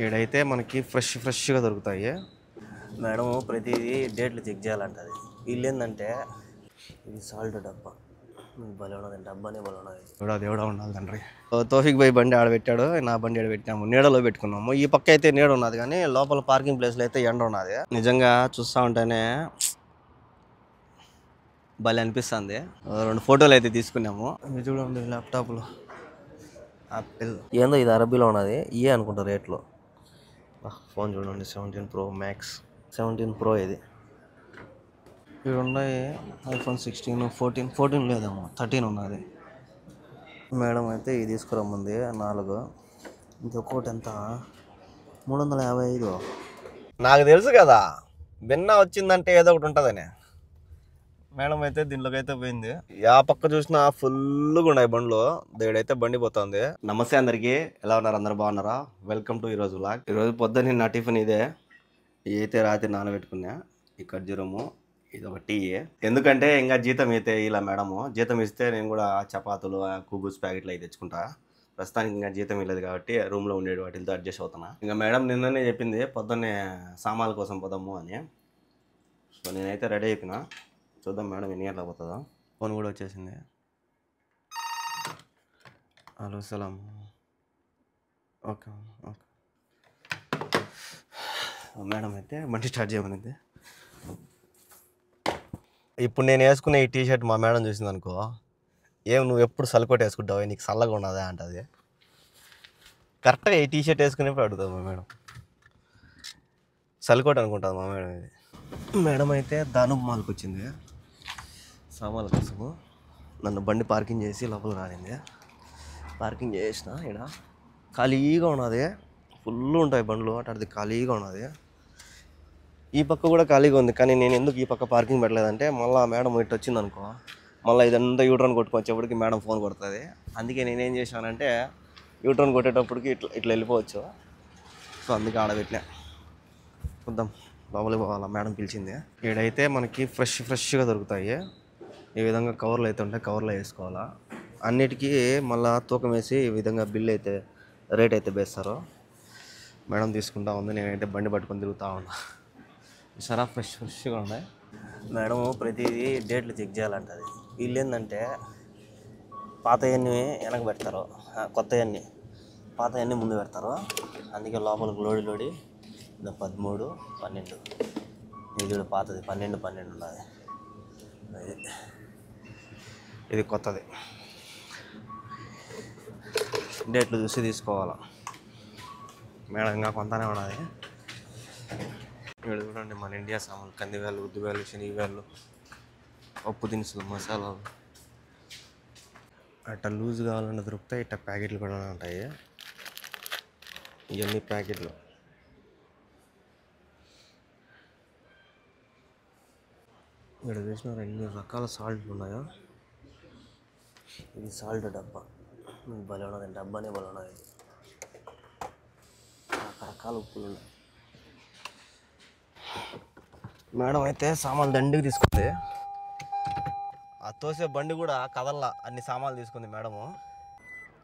ఈడైతే మనకి ఫ్రెష్గా దొరుకుతాయి. మేడం ప్రతిదీ డేట్లు చెక్ చేయాలంటది. వీళ్ళు ఏంటంటే ఇది సాల్ట్ డబ్బా భలే ఉన్నది, డబ్బానే భలే ఉన్నది. దేవుడా ఉండాలి తండ్రి. తోఫిక్ భాయ్ బండి ఆడబెట్టాడు, నా బండి ఆడబెట్టాము, నీడలో పెట్టుకున్నాము. ఈ పక్క అయితే నీడ ఉన్నది కానీ లోపల పార్కింగ్ ప్లేస్లో అయితే ఎండ ఉన్నది. నిజంగా చూస్తూ ఉంటేనే భలే అనిపిస్తుంది. 2 ఫోటోలు అయితే తీసుకున్నాము. ఇది చూడండి ల్యాప్టాప్లో యాపిల్ ఏందో ఇది అరబీలో ఉన్నది, ఇయే అనుకుంటా రేట్లో. ఫోన్ చూడండి 17 Pro Max 17 Pro ఇది. ఇక్కడ ఉన్నాయి iPhone 16, 14 లేదేమో 13 ఉన్నది. మేడం అయితే ఇది తీసుకురమ్మంది 4. ఇంకొకటి ఎంత 355. నాకు తెలుసు కదా భిన్న వచ్చిందంటే ఏదో ఒకటి ఉంటుందని. మేడం అయితే దీంట్లోకి అయితే పోయింది. ఆ పక్క చూసినా ఫుల్గా ఉన్నాయి బండ్లు. దేవుడైతే బండి పోతుంది. నమస్తే అందరికి, ఎలా ఉన్నారు? అందరు బాగున్నారా? వెల్కమ్ టు ఈరోజు వ్లాగ్. ఈరోజు పొద్దున్న నా టిఫిన్ ఇదే. అయితే రాత్రి నానబెట్టుకున్నా ఈ ఖర్జూరము, ఇది ఒక టీ. ఎందుకంటే ఇంకా జీతం అయితే ఇలా మేడము జీతం ఇస్తే నేను కూడా చపాతీలు కుబూస్ ప్యాకెట్లు అయితే తెచ్చుకుంటా. ప్రస్తుతానికి ఇంకా జీతం ఇవ్వలేదు కాబట్టి రూమ్లో ఉండేది వాటితో అడ్జస్ట్ అవుతున్నా. ఇంకా మేడం నిన్ననే చెప్పింది పొద్దున్నే సామాన్ల కోసం పోదాము అని. సో నేనైతే రెడీ అయిపోయినా. చూద్దాం మేడం ఎన్ని గంటలకు పోతుందో. ఫోన్ కూడా వచ్చేసింది. హలో సలాం. Okay okay. మేడం అయితే బండి స్టార్ట్ చేయమనింది. ఇప్పుడు నేను వేసుకునే ఈ టీషర్ట్ మా మేడం చూసింది అనుకో, ఏం నువ్వు ఎప్పుడు సల్కోట్ వేసుకుంటావు, నీకు చల్లగా ఉన్నదా అంటది. కరెక్ట్గా ఈ టీషర్ట్ వేసుకునేప్పుడు అడుగుతుంది మా మేడం. సల్కోట్ అనుకుంటుంది మా మేడం ఇది. మేడం అయితే దానం మాల్కి వచ్చింది సామాన్ల కోసము. నన్ను బండి పార్కింగ్ చేసి లోపల రానింది. పార్కింగ్ చేసిన ఇక్కడ ఖాళీగా ఉన్నది. ఫుల్ ఉంటాయి బండ్లు, అటు ఖాళీగా ఉన్నది. ఈ పక్క కూడా ఖాళీగా ఉంది కానీ నేను ఎందుకు ఈ పక్క పార్కింగ్ పెట్టలేదంటే మళ్ళీ మేడం ఇటు వచ్చింది అనుకో, మళ్ళీ ఇదంతా యూటర్న్ కొట్టుకొచ్చేప్పటికి మేడం ఫోన్ కొడుతుంది. అందుకే నేనేం చేశానంటే యూటర్న్ కొట్టేటప్పటికి ఇట్లా వెళ్ళిపోవచ్చు. సో అందుకే ఆడబెట్టినా. చూద్దాం లోపలికి పోవాలా, మేడం పిలిచింది. ఈడైతే మనకి ఫ్రెష్గా దొరుకుతాయి. ఈ విధంగా కవర్లు అయితే ఉంటాయి, కవర్లో వేసుకోవాలా. అన్నిటికీ మళ్ళీ తూకం వేసి ఈ విధంగా బిల్ అయితే రేట్ అయితే వేస్తారు. మేడం తీసుకుంటా ఉంది, నేనైతే బండి పట్టుకొని తిరుగుతూ ఉన్నా. చాలా ఫ్రెష్గా ఉన్నాయి. మేడం ప్రతిదీ డేట్లు చెక్ చేయాలంటది. వీళ్ళు ఏంటంటే పాతవన్నీ వెనక పెడతారు, కొత్తవన్నీ పాతవన్నీ ముందు పెడతారు. అందుకే లోపలికి లోడి 13, 12 ఇది పాతది 12 ఉన్నది. ఇది కొత్తది. డేట్లు చూసి తీసుకోవాలా. మేడం ఇంకా కొంతనే ఉన్నది. ఇక్కడ చూడండి మన ఇండియా సామాన్లు, కందివేలు, ఉద్దివేలు, శనగవేలు, పప్పు దినుసులు, మసాలాలు. అట్లా లూజ్ కావాలన్నా దొరుకుతాయి, ఇట్లా ప్యాకెట్లు కూడా ఉంటాయి. ఇవన్నీ ప్యాకెట్లు. ఇక్కడ చూసినారు ఎన్ని రకాల సాల్ట్లు ఉన్నాయో. ఇది సాల్ట్ డబ్బా భలే ఉన్నది, డబ్బానే భలే ఉన్నది. రకరకాల ఉప్పులు ఉన్నాయి. మేడం అయితే సామాన్లు దండికి తీసుకుంది. ఆ తోసే బండి కూడా కదల్లా, అన్ని సామాన్లు తీసుకుంది మేడము.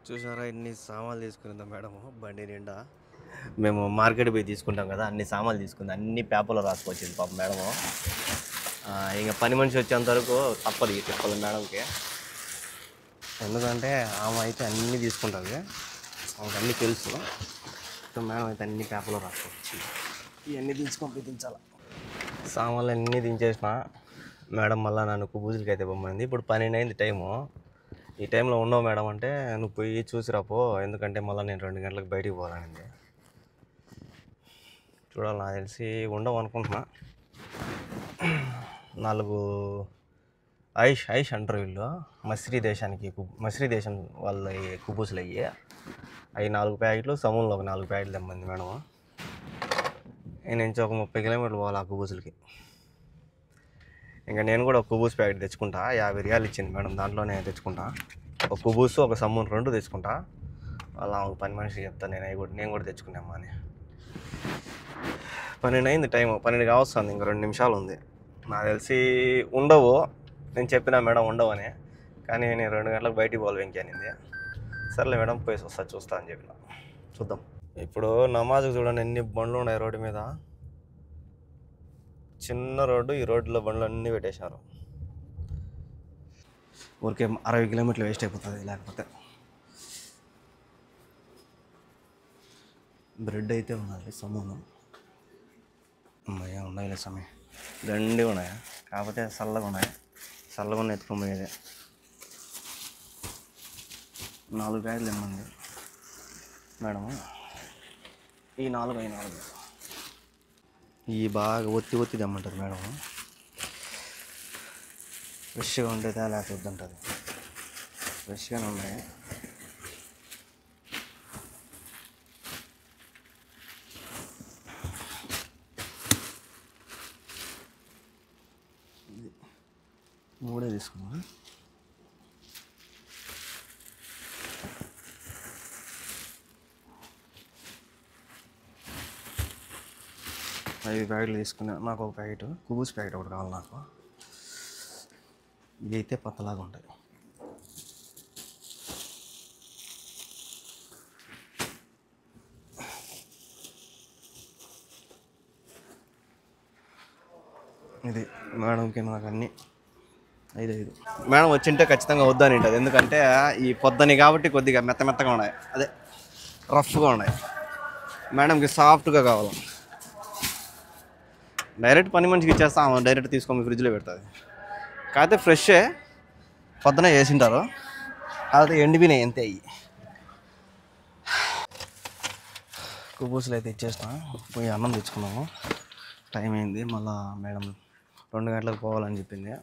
చూసారా ఎన్ని సామాన్లు తీసుకుందా మేడము బండి నిండా. మేము మార్కెట్ పోయి తీసుకుంటాం కదా, అన్ని సామాన్లు తీసుకుంది. అన్ని పేపర్లో రాసుకొచ్చింది పాపం మేడము. ఇంకా పని మనిషి వచ్చేంత వరకు తప్పదు ఇక చెప్పాలి మేడంకి. ఎందుకంటే ఆమె అయితే అన్నీ తీసుకుంటుంది, ఆమెకు అన్నీ తెలుసు. సో మేడం అయితే అన్ని పేపర్లో రాసుకోవచ్చు. ఇవన్నీ తీసుకొని దించాలి. సామాన్లు అన్నీ దించేసిన. మేడం మళ్ళీ నన్ను కుబూజులకి అయితే పొమ్మంది. ఇప్పుడు 12 అయింది టైము. ఈ టైంలో ఉండవు మేడం అంటే, నువ్వు పోయి చూసిరాపో, ఎందుకంటే మళ్ళీ నేను 2 గంటలకు బయటికి పోవాలనింది. చూడాలి, నాకు తెలిసి ఉండవు అనుకుంటున్నా. 4 ఐష్ అంటారు వీళ్ళు, మసిరీ దేశం వాళ్ళ కుబూసులు అయ్యి. అవి 4 ప్యాకెట్లు, సమూన్లో ఒక 4 ప్యాకెట్లు తెమ్మంది మేడం. నేను నుంచి ఒక 30 కిలోమీటర్లు పోవాలి ఆ కుబూసులకి. ఇంకా నేను కూడా ఒక కుబూస్ ప్యాకెట్ తెచ్చుకుంటా. 50 రియాలు ఇచ్చింది మేడం, దాంట్లోనే తెచ్చుకుంటా. ఒక కుబూసు, ఒక సమూన్ 2 తెచ్చుకుంటా. అలా ఒక పని మనిషి చెప్తాను నేను కూడా తెచ్చుకున్నామా అని. 12 అయింది టైము, 12 కావస్తుంది. ఇంకా 2 నిమిషాలు ఉంది. నాకు తెలిసి ఉండవు. నేను చెప్పినా మేడం ఉండవు అని, కానీ నేను 2 గంటలకు బయటికి పోవాలి వెంకీ అనింది. సర్లే మేడం పోయి చూస్తా అని చెప్పిన. చూద్దాం. ఇప్పుడు నమాజ్కి చూడండి ఎన్ని బండ్లు ఉన్నాయి రోడ్డు మీద. చిన్న రోడ్డు, ఈ రోడ్డులో బండ్లు అన్నీ పెట్టేశారు. ఊరికే 60 కిలోమీటర్లు వేస్ట్ అయిపోతుంది లేకపోతే. బ్రెడ్ అయితే ఉన్నది సమూనం. అమ్మాయి ఉన్నాయిలే సమయం దండి ఉన్నాయా, కాకపోతే చల్లగా ఉన్నాయి. చల్లగా ఉన్న ఎత్తుకోబోయేదే. 4 ప్యాకెట్లు ఇమ్మంది మేడము. ఈ 4 ఈ బాగా ఒత్తి తెమ్మంటారు మేడం. ఫ్రెష్గా ఉండేదా లేకపోతే వద్దంటుంది. ఫ్రెష్గానే ఉన్నాయి. మూడే తీసుకున్నా. 5 ప్యాకెట్లు తీసుకున్నా. నాకు ఒక ప్యాకెట్ కుబూస్ ప్యాకెట్ ఒకటి కావాలి నాకు. ఇవి అయితే పత్తలాగా ఉంటాయి. ఇది మేడంకి నాకు అన్నీ 5 మేడం వచ్చింటే ఖచ్చితంగా వద్దని ఉంటుంది. ఎందుకంటే ఈ పొద్దుని కాబట్టి కొద్దిగా మెత్తగా ఉన్నాయి, అదే రఫ్గా ఉన్నాయి. మేడంకి సాఫ్ట్గా కావాలి. డైరెక్ట్ పని మనిషికి ఇచ్చేస్తాము, డైరెక్ట్ తీసుకొని ఫ్రిడ్జ్లో పెడుతుంది. కాకపోతే ఫ్రెషే పొద్దున వేసింటారు, కాకపోతే ఎండిపోయినాయి అంతే. అయ్యి కుబూసులు అయితే ఇచ్చేస్తాం. పోయి అన్నం తెచ్చుకున్నాము. టైం అయింది. మళ్ళీ మేడం 2 గంటలకు పోవాలని చెప్పింది.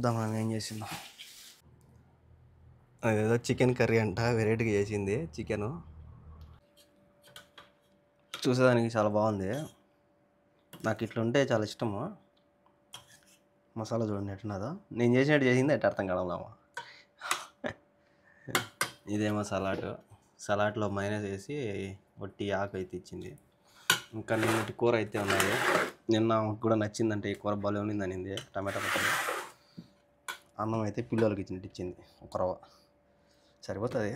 మనం ఏం చేసిందా, అదేదో చికెన్ కర్రీ అంట, వెరైటీగా చేసింది. చికెను చూసేదానికి చాలా బాగుంది. నాకు ఇట్లా ఉంటే చాలా ఇష్టము. మసాలా చూడండి ఎట్టున్నదో. నేను చేసినట్టు చేసింది ఎట్ట అర్థం కావడమా. ఇదేమో సలాడ్లో మైనస్ వేసి వట్టి ఆకు అయితే ఇచ్చింది. ఇంకా నిన్నటి కూర అయితే ఉన్నది. నిన్న కూడా నచ్చిందంటే ఈ కూర భలే ఉన్నింది అనింది. టమాటా పచ్చడి. అన్నం అయితే పిల్లలకి ఇచ్చినట్టు ఇచ్చింది. ఒక రవ్వ సరిపోతుంది,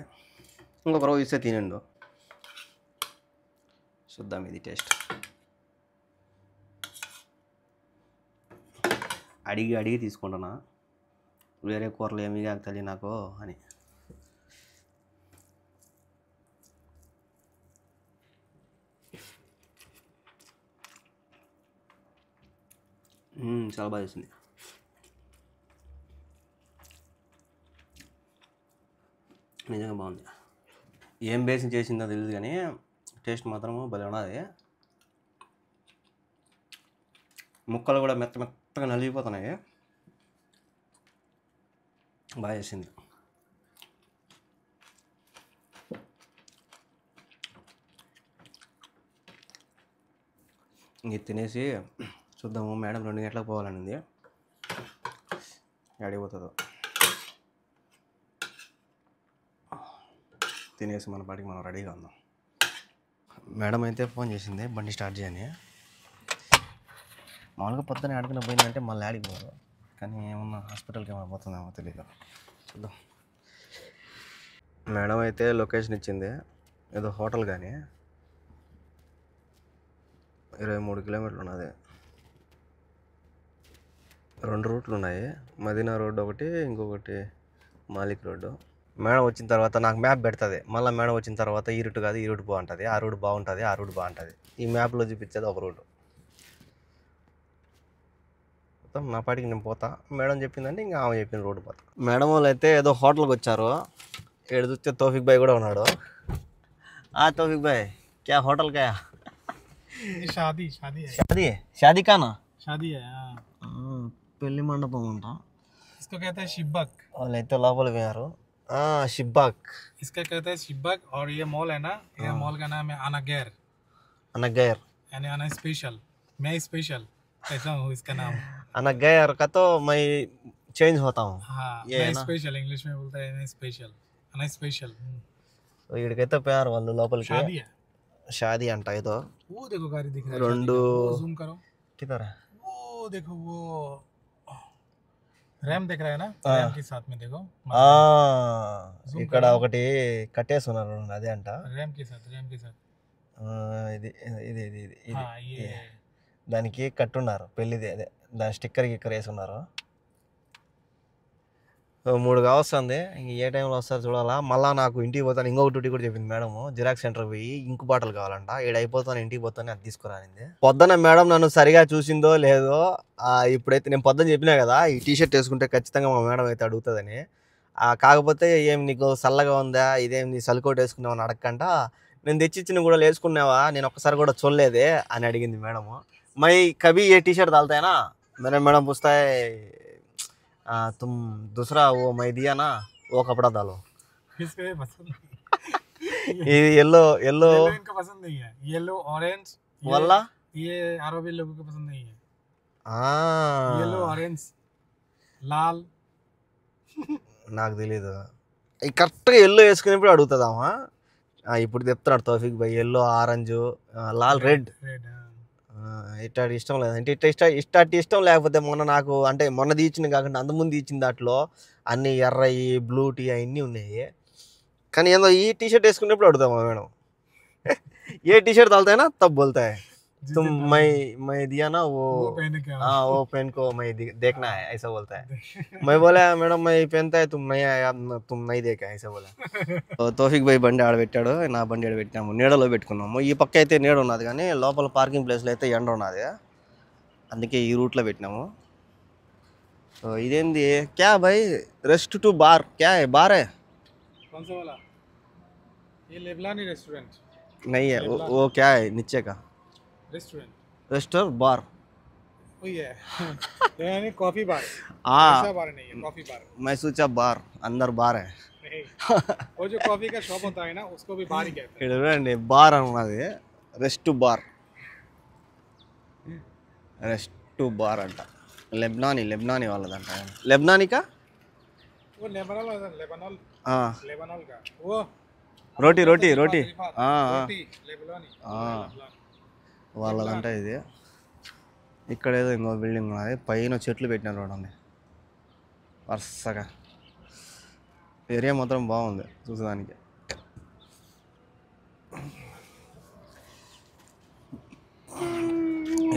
ఇంకొక రవ్వ ఇస్తే తినండు. చూద్దాం ఇది టేస్ట్. అడిగి తీసుకుంటున్నా. వేరే కూరలు ఏమీ కాకతలే నాకు అని. చాలా బాగా చేసింది. నిజంగా బాగుంది. ఏం బేసి చేసిందో తెలియదు కానీ టేస్ట్ మాత్రము భలే ఉన్నది. ముక్కలు కూడా మెత్తగా నలిగిపోతున్నాయి. బాగా చేసింది. ఇంక తినేసి చూద్దాము. మేడం 2 గంటలకు పోవాలనింది. అడిగిపోతుందో తినేసి మన పాటికి మనం రెడీగా ఉందాం. మేడం అయితే ఫోన్ చేసింది బండి స్టార్ట్ చేయని. మామూలుగా పొద్దున ఆడుకుని పోయిందంటే మళ్ళీ ఆడికి పోరు, కానీ ఏమన్నా హాస్పిటల్కి ఏమైనా పోతుందేమో తెలియదు. చూద్దాం. మేడం అయితే లొకేషన్ ఇచ్చింది, ఏదో హోటల్, కానీ 23 కిలోమీటర్లు ఉన్నది. 2 రూట్లు ఉన్నాయి. మదీనా రోడ్డు ఒకటి, ఇంకొకటి మాలిక్ రోడ్డు. మేడం వచ్చిన తర్వాత నాకు మ్యాప్ పెడుతుంది. మళ్ళీ మేడం వచ్చిన తర్వాత ఈ రూట్ కాదు, ఈ రూట్ బాగుంటుంది, ఆ రూట్ బాగుంటుంది, ఆ రూట్ బాగుంటుంది. ఈ మ్యాప్లో చూపించేది ఒక రూటు. నా పాటికి నేను పోతా. మేడం చెప్పిందంటే ఇంకా ఆమె చెప్పిన రోడ్డు పోతా. మేడం వాళ్ళు అయితే ఏదో హోటల్కి వచ్చారు. ఏడు చూస్తే తౌఫిక్ భాయ్ కూడా ఉన్నాడు. తౌఫిక్ భాయ్ క్యా హోటల్ క్యా? शादी का ना शादी है. పెళ్లి మండపం అంట. इसको कहते हैं शिब्बक. వాళ్ళైతే లోపలికి పోయారు. शिब्बक इसका कहते हैं शिब्बक. और ये मॉल है ना, ये मॉल का नाम है अनागैर. अनागैर यानी अना स्पेशल. मैं स्पेशल कहता हूँ इसका नाम. अनागैर का तो मैं चेंज होता हूँ. हाँ, ये मैं स्पेशल इंग्लिश में बोलता है. मैं स्पेशल अना स्पेशल. तो ఇక్కడికైతే పోయారు వాళ్ళు లోపలికి. शादी है, शादी अंटा है. तो वो देखो गाड़ी दिख रहा है. जूम करो किधर है वो, देखो वो रैम दिख रहा है ना, रैम के साथ में देखो, ఇక్కడ ఒకటి కట్టేసి ఉన్నారు అదే అంట रैम के साथ ఇది ఇది ఇది ఇది ఇది हाँ ये దానికి కట్టున్నారు పెళ్ళిది అదే దాని స్టిక్కర్ గిక్కర్ వేసి ఉన్నారు 3 కావస్తుంది ఇంక ఏ టైంలో వస్తారు చూడాలా మళ్ళీ నాకు ఇంటికి పోతాను ఇంకొక డ్యూటీ కూడా చెప్పింది మేడం జిరాక్స్ సెంటర్ పోయి ఇంకు బాటలు కావాలంట అయిపోతాను ఇంటికి పోతాను అది తీసుకురానింది పొద్దున్న మేడం నన్ను సరిగా చూసిందో లేదో ఇప్పుడైతే నేను పొద్దున్న చెప్పినా కదా ఈ టీషర్ట్ వేసుకుంటే ఖచ్చితంగా మా మేడం అయితే అడుగుతుందని కాకపోతే ఏం నీకు చల్లగా ఉందా ఇదేం నీ సల్కోట్ వేసుకున్నావు అని అడగకంట నేను తెచ్చిచ్చిన కూడా వేసుకున్నావా నేను ఒక్కసారి కూడా చూడలేదే అని అడిగింది మేడము మై కभी ये टी शर्ट डालता है ना मेरे मैडम पूछता है तुम दूसरा वो मैं दिया ना वो कपड़ा डालो इसको पसंद ये येलो येलो इनको पसंद नहीं है, येलो ऑरेंज वाला ये अरबी लोगों को पसंद नहीं है, हाँ येलो ऑरेंज लाल నాకు తెలీదు కరెక్ట్గా ఎల్లో వేసుకునేప్పుడు అడుగుతుందామా ఇప్పుడు చెప్తున్నాడు తౌఫీక్ భాయ్ ఎల్లో ఆరెంజ్ లాల్ రెడ్ ఇట్లాంటి ఇష్టం లేదంటే ఇట్లాంటి ఇష్టం లేకపోతే మొన్న నాకు అంటే మొన్న తీయించింది కాకుండా అంతకుముందు తీయించిన దాంట్లో అన్ని ఎర్రయి బ్లూ టీ అవన్నీ ఉన్నాయి కానీ ఏందో ఈ టీ షర్ట్ వేసుకునేప్పుడు అడుగుతామా మేడం ఏ టీ शर्ट डालता है ना तब बोलता है तुम मैं दिया ना वो हाँ वो पेन को मैं देखना है ऐसा बोलता है मैं बोला मैडम मैं पहनता है तुम नहीं देखा ऐसा बोला తౌఫీక్ భాయ్ బండి ఆడబెట్టాడు నా బండి ఆడబెట్టాము నీడలో పెట్టుకున్నాము ఈ పక్క అయితే నీడ ఉన్నది కానీ లోపల పార్కింగ్ ప్లేస్లో అయితే ఎండ ఉన్నది అందుకే ఈ రూట్లో పెట్టినాము ఇదేంది క్యా భాయ్ రెస్ట్ టు బార్ క్యా है बार है कौन सा वाला, ये लेबलानी रेस्टोरेंट नहीं है वो क्या है नीचे का रेस्टोरेंट रेस्टोरेंट बार वही है यानी कॉफी बार, हाँ ऐसा बार नहीं है, कॉफी बार मैं सोचा बार अंदर बार है नहीं, वो जो कॉफी का शॉप होता है ना उसको भी बार ही कहते हैं. చూడండి బార్ అన్నది రెస్ట్ బార్ అంట లెబ్నానీ వాళ్ళదంట లెబ్నానికా वो लेबनान का वो రోటీ रोटी రోటీ लेबनानी వాళ్ళదంట ఇది ఇక్కడ ఏదో ఇంకో బిల్డింగ్ ఉన్నది పైన చెట్లు పెట్టినారు చూడండి వరుసగా ఏరియా మాత్రం బాగుంది చూసేదానికి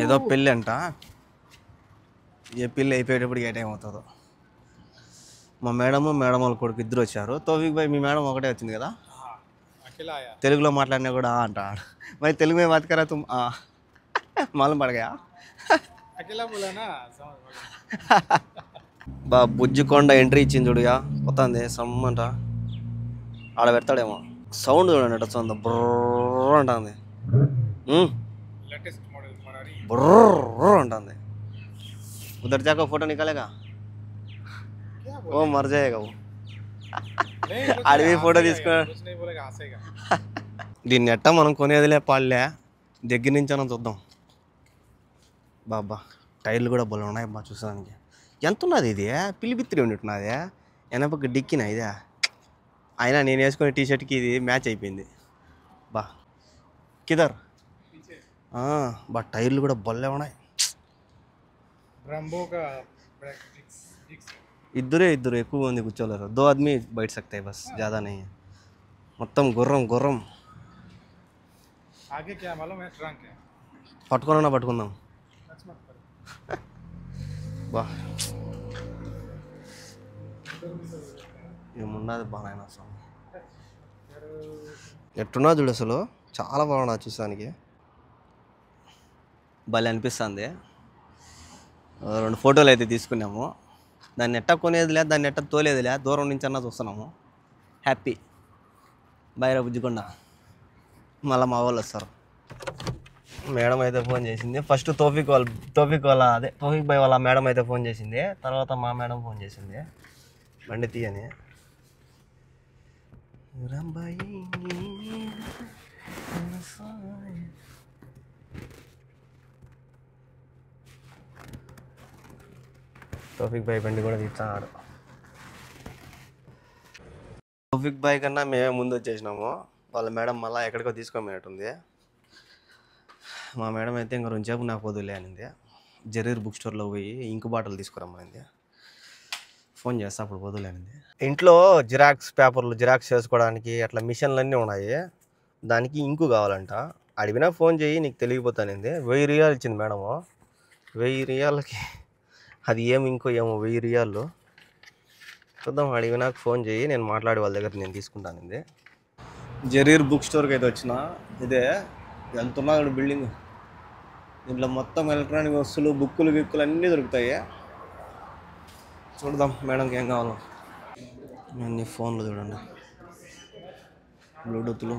ఏదో పెళ్ళి అంట ఏ పెళ్ళి అయిపోయేటప్పుడు ఏ టైం అవుతుందో మా మేడం వాళ్ళ కొడుకు ఇద్దరు వచ్చారు తౌఫీక్ భాయ్ మీ మేడం ఒకటే వచ్చింది కదా తెలుగులో మాట్లాడినా కూడా అంటాడు మరి తెలుగు మే బాత్ కరా తుమ్ మాలూం పడ గయా బా బుజ్జికొండ ఎంట్రీ ఇచ్చింది చూడుగా పోతుంది సమ్మంట ఆడ పెడతాడేమో సౌండ్ చూడండి అట్ట వస్తుంది బుర్ర అంటుంది బుర్ర అంటుంది उधर जाकर फोटो निकालेगा वो मर जाएगा वो అడవి ఫోటో తీసుకున్నా దీన్ని ఎట్టా మనం కొనేదిలే పాడలే దగ్గర నుంచి మనం చూద్దాం బాబా టైర్లు కూడా బలం ఉన్నాయి బాగా చూసానికి ఎంత ఉన్నది ఇది పిలిపిత్తిరి ఉన్నట్టున్నది వెనపక్క డిక్కినా ఇదే అయినా నేను వేసుకునే టీ షర్ట్కి ఇది మ్యాచ్ అయిపోయింది బా కిదర్ బా టైర్లు కూడా బొల్లే ఉన్నాయి ఇద్దరు ఎక్కువ మంది కూర్చోలేరు దో ఆద్మీ బయట సక్తే బస్ ज़्यादा नहीं है మొత్తం గుర్రం పట్టుకుందాం బా ఏమున్నది బాగా అసలు ఎట్టున్నా చూడు అసలు చాలా బాగున్నా చూసానికి భలే అనిపిస్తుంది 2 ఫోటోలు అయితే తీసుకున్నాము దాన్ని ఎట్ట కొనేదిలే దాన్ని ఎట్ట తోలేదిలే దూరం నుంచి అన్నా చూస్తున్నాము హ్యాపీ బైరా బుజ్జికొండ మళ్ళీ మా వాళ్ళు వస్తారు మేడం అయితే ఫోన్ చేసింది ఫస్ట్ తౌఫీక్ భాయ్ వాళ్ళ మేడం అయితే ఫోన్ చేసింది తర్వాత మా మేడం ఫోన్ చేసింది బండి తీయని తౌఫీక్ భాయ్ బండి కూడా తీస్తున్నాడు తౌఫీక్ భాయ్ కన్నా మేమే ముందు వచ్చేసినాము వాళ్ళ మేడం మళ్ళీ ఎక్కడికో తీసుకోమన్నట్టుంది మా మేడం అయితే ఇంకా 2 సేపు నాకు వదిలే అనింది జరీర్ బుక్ స్టోర్లో పోయి ఇంకు బాటలు తీసుకురమ్మనింది ఫోన్ చేస్తా అప్పుడు వదిలేనింది. ఇంట్లో జిరాక్స్ పేపర్లు జిరాక్స్ చేసుకోవడానికి అట్లా మిషన్లు అన్నీ ఉన్నాయి. దానికి ఇంకు కావాలంట. అడిగినా ఫోన్ చేయి నీకు తెలియపోతానింది. 1000 రియాలు ఇచ్చింది మేడము. 1000 రియాలకి అది ఏమి ఇంకో ఏమో 1000 రియాలు. చూద్దాం, అడిగినాక ఫోన్ చేయి, నేను మాట్లాడి వాళ్ళ దగ్గర నేను తీసుకుంటానింది. జరీర్ బుక్ స్టోర్కి అయితే వచ్చిన. ఇదే ఎంత ఉన్నా బిల్డింగ్. దీంట్లో మొత్తం ఎలక్ట్రానిక్ వస్తువులు, బుక్కులు గిక్కులు అన్నీ దొరుకుతాయి. చూద్దాం మేడంకి ఏం కావాలో. అన్ని ఫోన్లు చూడండి, బ్లూటూత్లు,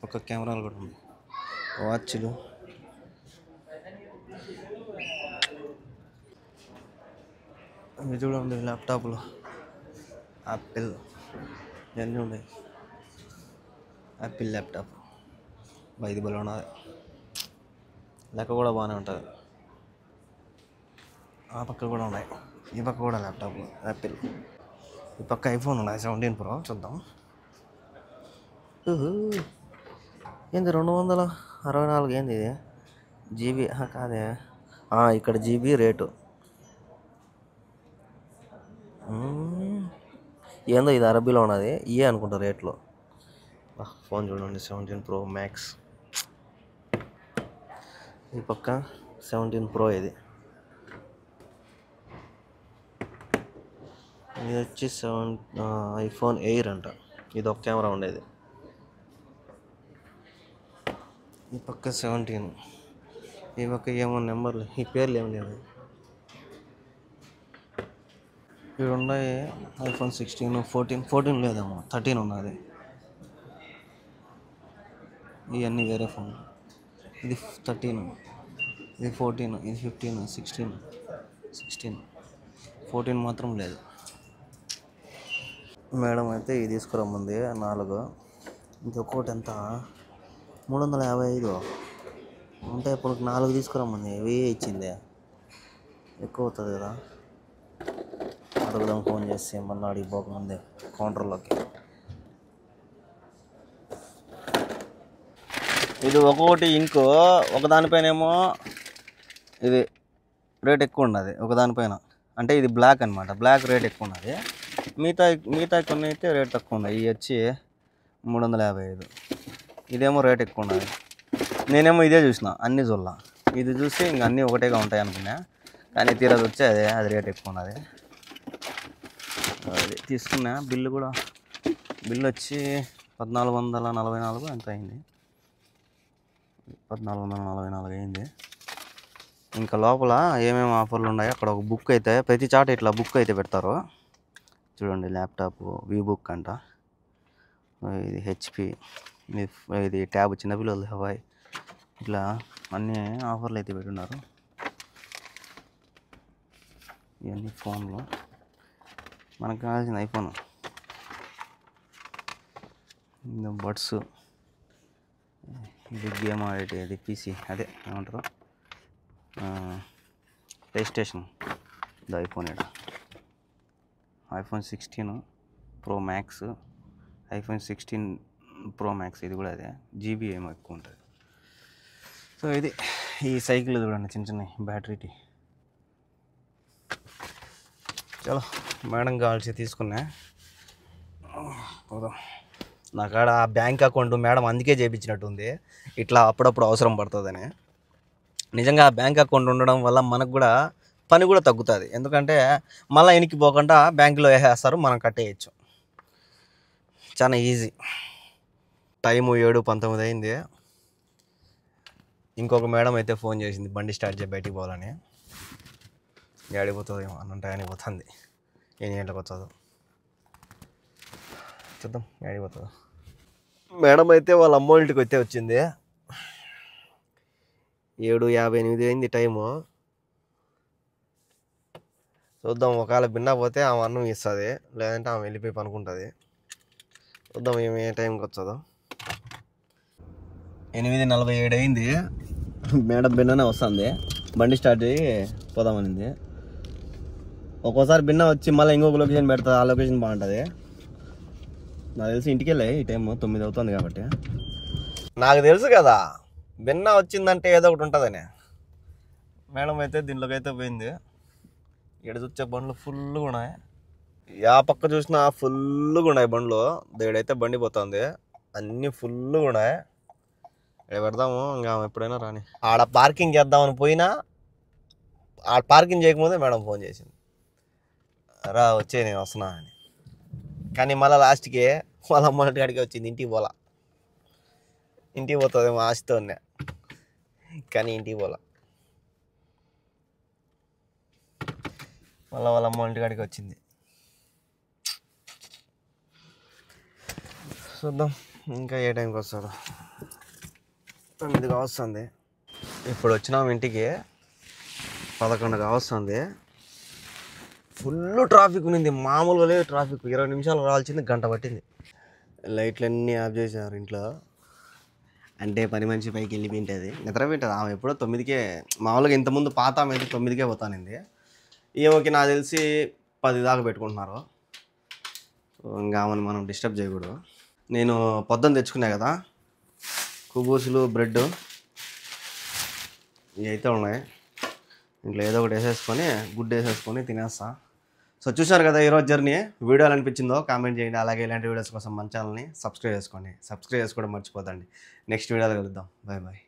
పక్క కెమెరాలు కూడా ఉంది, వాచ్లు. ఇవి చూడండి ల్యాప్టాప్లు, యాపిల్ ఇవన్నీ ఉన్నాయి. యాపిల్ ల్యాప్టాప్ 5 బలు ఉన్నది. లెక్క కూడా బాగానే ఉంటుంది. ఆ పక్క కూడా ఉన్నాయి, ఈ పక్క కూడా ల్యాప్టాప్ యాపిల్. ఈ పక్క ఐఫోన్ ఉన్నాయి 17 Pro. చూద్దాం. ఏంది 264 ఏంది ఇది? జీబీ కాదే, ఇక్కడ జీబీ రేటు ఏందో ఇది అరబీలో ఉన్నది. ఇయే అనుకుంటా రేట్లో. ఫోన్ చూడండి 17 Pro Max. ఈ పక్క 17 Pro. ఇది వచ్చి iPhone Air అంట. ఇది ఒక కెమెరా ఉండేది. ఈ పక్క 17. ఈ పక్క ఏమో నెంబర్లు, ఈ పేర్లు ఏమి లేవు. ఇవి ఉన్నాయి iPhone 16, 14 లేదేమో, 13 ఉన్నది. ఇవన్నీ వేరే ఫోన్. ఇది 13, ఇది 14, ఇది 15, 16. 14 మాత్రం లేదు. మేడం అయితే ఇది తీసుకురమ్మంది 4. ఇంకొకటి ఎంత, 355 అంటే ఇప్పుడు 4 తీసుకురమ్మంది. 1000 ఇచ్చింది. ఎక్కువ అవుతుంది కదా. అడుగుదాం ఫోన్ చేసి మళ్ళీ అడిగిపోకముందే కౌంటర్లోకి. ఇది ఒక్కొక్కటి ఇంకో ఒకదానిపైనేమో ఇది రేట్ ఎక్కువ ఉన్నది, ఒకదానిపైన అంటే ఇది బ్లాక్ అనమాట. బ్లాక్ రేట్ ఎక్కువ ఉన్నది. మిగతా కొన్ని అయితే రేట్ తక్కువ ఉన్నాయి. ఇవి వచ్చి 355. ఇదేమో రేట్ ఎక్కువ ఉన్నది. నేనేమో ఇదే చూసిన, అన్నీ చూడాల. ఇది చూసి ఇంక అన్నీ ఒకటేగా ఉంటాయి అనుకున్నా, కానీ తీరది వచ్చి అది రేట్ ఎక్కువ ఉన్నది. అది తీసుకున్నా. బిల్లు వచ్చి 1444 ఎంత అయింది. 1444 అయింది. ఇంకా లోపల ఏమేమి ఆఫర్లు ఉన్నాయో అక్కడ ఒక బుక్ అయితే, ప్రతి చాట ఇట్లా బుక్ అయితే పెడతారు చూడండి. ల్యాప్టాప్ వీబుక్ అంట. ఇది హెచ్పి, ఇది ట్యాబ్ చిన్నపిల్లలు హవాయ్. ఇట్లా అన్నీ ఆఫర్లు అయితే పెట్టున్నారు. ఇవన్నీ ఫోన్లు. మనకు కావాల్సిన ఐఫోన్, బడ్స్, ఇది గేమ్ ఆడేటి, అది పీసీ, అదే ఏమంటారు ప్లే స్టేషన్. ఇది iPhone. iPhone 16 Pro Max, iPhone 16 Pro Max. ఇది కూడా అదే, జీబీ ఏమో ఎక్కువ ఉంటుంది. సో ఇది ఈ సైకిల్ చూడండి, చిన్న బ్యాటరీకి. చలో మేడం కావాల్సి తీసుకున్నా. పోదాం. నా కాడ ఆ బ్యాంక్ అకౌంట్ మేడం అందుకే చేయించినట్టుంది, ఇట్లా అప్పుడప్పుడు అవసరం పడుతుందని. నిజంగా ఆ బ్యాంక్ అకౌంట్ ఉండడం వల్ల మనకు కూడా పని కూడా తగ్గుతుంది. ఎందుకంటే మళ్ళీ వెనక్కి పోకుండా బ్యాంకులో వేసేస్తారు, మనం కట్టేయచ్చు. చాలా ఈజీ. టైము 7:19 అయింది. ఇంకొక మేడం అయితే ఫోన్ చేసింది బండి స్టార్ట్ చేసి బయటికి పోవాలని. ఏడిపోతుందేమో అన్న టైంకి పోతుంది. ఎన్ని గంటలకు వస్తుందో చూద్దాం, ఏడిపోతుందో. మేడం అయితే వాళ్ళ అమ్మ ఇంటికి అయితే వచ్చింది. 7:58 అయింది టైము. చూద్దాం, ఒకవేళ బిన్నా పోతే ఆమె అన్నం ఇస్తుంది, లేదంటే ఆమె వెళ్ళిపోయి పనుకుంటుంది. చూద్దాం ఏమి ఏ టైంకి వచ్చదో. 8:47 అయింది. మేడం బిన్ననే వస్తుంది, బండి స్టార్ట్ చేయి పోదామనింది. ఒక్కోసారి బిన్న వచ్చి మళ్ళీ ఇంకొక లొకేషన్ పెడుతుంది, ఆ లొకేషన్ బాగుంటుంది. నాకు తెలిసి ఇంటికి వెళ్ళాయి ఈ టైం 9 అవుతుంది కాబట్టి. నాకు తెలుసు కదా బిన్న వచ్చిందంటే ఏదో ఒకటి ఉంటుందని. మేడం అయితే దీంట్లోకి అయితే పోయింది. ఇక్కడ చూచ్చే బండ్లు ఫుల్గా ఉన్నాయి. యా పక్క చూసినా ఫుల్గా ఉన్నాయి బండ్లు. దేడైతే బండి పోతుంది, అన్నీ ఫుల్గా ఉన్నాయి. ఇక్కడ పెడదాము, ఇంకా ఎప్పుడైనా రాని. ఆడ పార్కింగ్ చేద్దామని పోయినా, ఆడ పార్కింగ్ చేయకముందే మేడం ఫోన్ చేసింది, రా వచ్చే నేను వస్తున్నా అని. కానీ మళ్ళీ లాస్ట్కి వాళ్ళ అమ్మ కాడికి వచ్చింది, ఇంటికి పోతుంది మా ఆశతో ఉన్నా, కానీ ఇంటికి పోలా. మళ్ళీ వాళ్ళ అమ్మ కాడికి వచ్చింది. చూద్దాం ఇంకా ఏ టైంకి వస్తాడో. 9 కావస్తుంది. ఇప్పుడు వచ్చినాం ఇంటికి, 11 కావస్తుంది. ఫుల్ ట్రాఫిక్ ఉన్నింది, మామూలుగా లేదు ట్రాఫిక్. 20 నిమిషాలు రావాల్సింది, గంట పట్టింది. లైట్లన్నీ ఆఫ్ చేశారు ఇంట్లో. అంటే పని మనిషి పైకి వెళ్ళిపోయింటుంది, నిద్రపోయింటుంది ఆమె. ఎప్పుడో 9కే, మామూలుగా ఇంతకుముందు పాత ఆమె అయితే 9కే పోతానింది. ఏమోకి నాకు తెలిసి 10 దాకా పెట్టుకుంటున్నారు. ఇంకా ఆమెను మనం డిస్టర్బ్ చేయకూడదు. నేను పొద్దున్న తెచ్చుకున్నా కదా కుబూసులు, బ్రెడ్, ఇవి అయితే ఉన్నాయి. ఇంట్లో ఏదో ఒకటి వేసేసుకొని, గుడ్డు వేసేసుకొని తినేస్తా. సో చూశారు కదా ఈరోజు జర్నీ. వీడియో ఎలా అనిపించిందో కామెంట్ చేయండి. అలాగే ఇలాంటి వీడియోస్ కోసం మన ఛానల్ని సబ్స్క్రైబ్ చేసుకోండి. సబ్స్క్రైబ్ చేసుకోవడం మర్చిపోతండి. నెక్స్ట్ వీడియోలో కలుద్దాం. Bye bye.